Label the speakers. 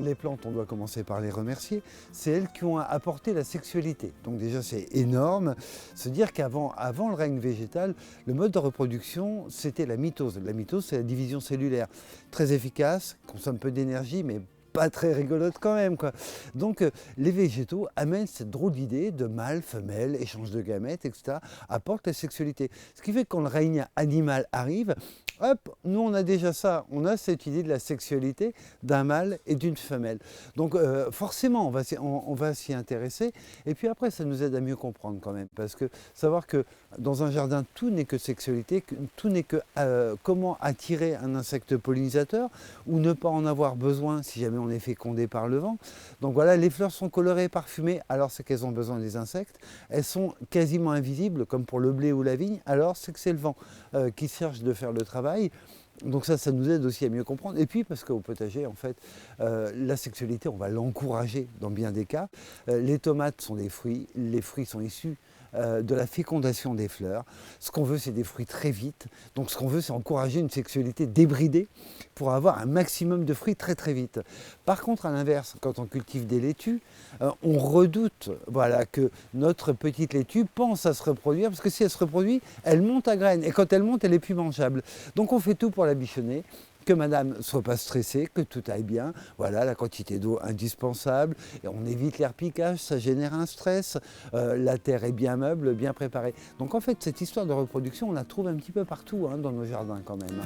Speaker 1: les plantes, on doit commencer par les remercier, c'est elles qui ont apporté la sexualité. Donc déjà c'est énorme, se dire qu'avant le règne végétal, le mode de reproduction c'était la mitose. La mitose c'est la division cellulaire, très efficace, consomme peu d'énergie mais pas très rigolote quand même, quoi. Donc les végétaux amènent cette drôle d'idée de mâle, femelle, échange de gamètes, etc., apportent la sexualité. Ce qui fait que quand le règne animal arrive, hop, nous on a déjà ça, on a cette idée de la sexualité d'un mâle et d'une femelle. Donc forcément on va s'y intéresser et puis après ça nous aide à mieux comprendre quand même parce que savoir que dans un jardin tout n'est que sexualité, tout n'est que comment attirer un insecte pollinisateur ou ne pas en avoir besoin si jamais on est fécondé par le vent. Donc voilà, les fleurs sont colorées, parfumées, alors c'est qu'elles ont besoin des insectes. Elles sont quasiment invisibles comme pour le blé ou la vigne, alors c'est que c'est le vent qui cherche de faire le travail. Donc ça nous aide aussi à mieux comprendre. Et puis parce qu'au potager, en fait, la sexualité, on va l'encourager dans bien des cas. Les tomates sont des fruits, les fruits sont issus de la fécondation des fleurs. Ce qu'on veut, c'est des fruits très vite. Donc ce qu'on veut, c'est encourager une sexualité débridée pour avoir un maximum de fruits très très vite. Par contre, à l'inverse, quand on cultive des laitues, on redoute voilà, que notre petite laitue pense à se reproduire, parce que si elle se reproduit, elle monte à graines. Et quand elle monte, elle est plus mangeable. Donc on fait tout pour la bichonner, que madame ne soit pas stressée, que tout aille bien, voilà la quantité d'eau indispensable, et on évite les repiquages, ça génère un stress, la terre est bien meuble, bien préparée. Donc en fait cette histoire de reproduction on la trouve un petit peu partout dans nos jardins quand même.